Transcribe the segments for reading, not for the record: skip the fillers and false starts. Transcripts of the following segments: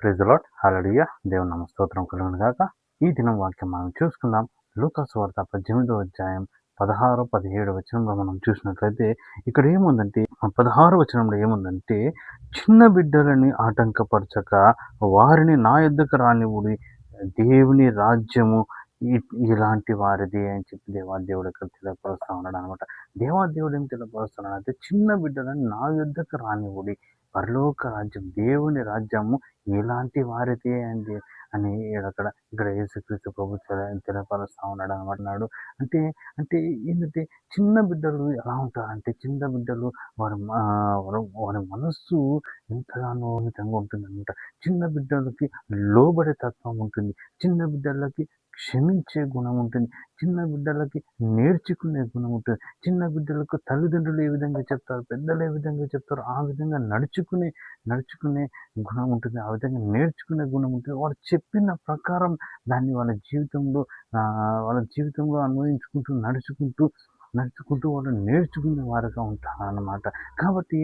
Praise the lord. హల్లెలూయా. దేవుని నామ స్తోత్రం కలుగును గాక. ఈ దినం వాక్యం మనం చూసుకుందాం. లూకా సువార్త 18వ అధ్యాయం 16, 17 వచనంలో మనం చూసినట్లయితే ఇక్కడ ఏముందంటే 16 వచనంలో ఏముందంటే, చిన్న బిడ్డలని ఆటంకపరచక వారిని నా యొద్దకు రానివ్వుడి, దేవుని రాజ్యము ఇ ఇలాంటి వారిది అని చెప్పి దేవాదేవుడు ఇక్కడ తెలియపరుస్తా ఉన్నాడనమాట. దేవాదేవుడు ఏం తెలియపరుస్తున్నాడంటే, చిన్న బిడ్డలని నా యొద్దకు రానివ్వుడి. పరలోక రాజ్యం, దేవుని రాజ్యము ఎలాంటి వారిది అని ఇక్కడ యేసుక్రీస్తు ప్రభు తెలియపరుస్తా ఉన్నాడనమాట. అంటే అంటే ఏంటంటే చిన్న బిడ్డలు ఎలా ఉంటారంటే, చిన్న బిడ్డలు వారి మనస్సు ఎంతగానో మితంగా ఉంటుందనమాట. చిన్న బిడ్డలకి లోబడే తత్వం ఉంటుంది. చిన్న బిడ్డలకి క్షమించే గుణం ఉంటుంది. చిన్న బిడ్డలకి నేర్చుకునే గుణం ఉంటుంది. చిన్న బిడ్డలకు తల్లిదండ్రులు ఏ విధంగా చెప్తారు, పెద్దలు ఏ విధంగా చెప్తారో ఆ విధంగా నడుచుకునే గుణం ఉంటుంది. ఆ విధంగా నేర్చుకునే గుణం ఉంటుంది. వాళ్ళు చెప్పిన ప్రకారం దాన్ని వాళ్ళ జీవితంలో నడుచుకుంటూ వాళ్ళు నేర్చుకునే వారుగా ఉంటారన్నమాట. కాబట్టి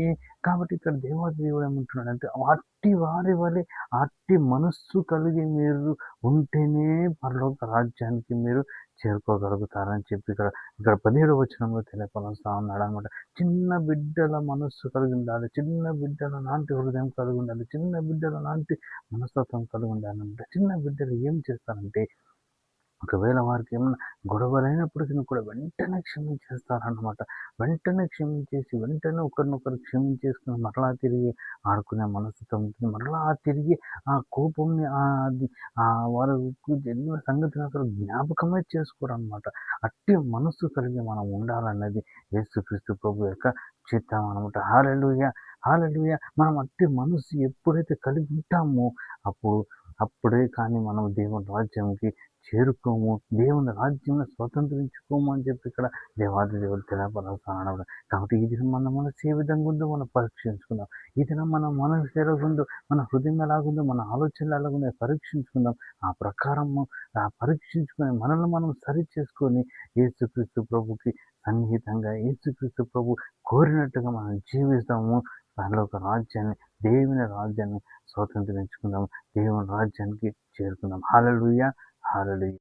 ఇక్కడ దేవాది దేవుడు ఏమంటున్నాడంటే, అట్టి వారి వలె అట్టి మనస్సు కలిగి మీరు ఉంటేనే పరలోక రాజ్యానికి మీరు చేరుకోగలుగుతారని చెప్పి ఇక్కడ 17వ వచనంలో తెలియపరుస్తా ఉన్నాడనమాట. చిన్న బిడ్డల మనస్సు కలిగి ఉండాలి. చిన్న బిడ్డల లాంటి హృదయం కలిగి ఉండాలి. చిన్న బిడ్డల లాంటి మనస్తత్వం కలిగి ఉండాలన్నమాట. చిన్న బిడ్డలు ఏం చేస్తారంటే, ఒకవేళ వారికి ఏమన్నా గొడవలైనప్పటికీ కూడా వెంటనే క్షమించేస్తారనమాట. వెంటనే క్షమించేసి, వెంటనే ఒకరినొకరు క్షమించేసుకొని మరలా తిరిగి ఆడుకునే మనస్తత్వం ఉంటుంది. మరలా తిరిగి ఆ కోపంని వారికి జరిగిన సంగతిని అసలు జ్ఞాపకమే చేసుకోరనమాట. అట్టి మనస్సు కలిగి మనం ఉండాలన్నది యేసుక్రీస్తు ప్రభు యొక్క చిత్తం అనమాట. హల్లెలూయా! హల్లెలూయా! మనం అట్టి మనస్సు ఎప్పుడైతే కలిగి ఉంటామో అప్పుడే కానీ మనం దేవుని రాజ్యంకి చేరుకోము. దేవుని రాజ్యంలో స్వతంత్రించుకోము అని చెప్పి ఇక్కడ దేవాది దేవుడు తెలియపరుస్తున్నాడు. కాబట్టి ఈ దినం మన మనసు ఏ విధంగా ఉందో మనం పరీక్షించుకుందాం. ఈ దినం మన మనసు ఎలాగుందో, మన హృదయం ఎలాగుందో, మన ఆలోచనలు ఎలాగుందో పరీక్షించుకుందాం. పరీక్షించుకొని మనల్ని మనం సరి చేసుకొని యేసుక్రీస్తు ప్రభుకి సన్నిహితంగా, యేసుక్రీస్తు ప్రభు కోరినట్టుగా మనం జీవిస్తాము. పరలోక రాజ్యాన్ని, దేవుని రాజ్యాన్ని స్వతంత్రించుకుందాం. దేవుని రాజ్యానికి చేరుకుందాం. హల్లెలూయా! హల్లెలూయా!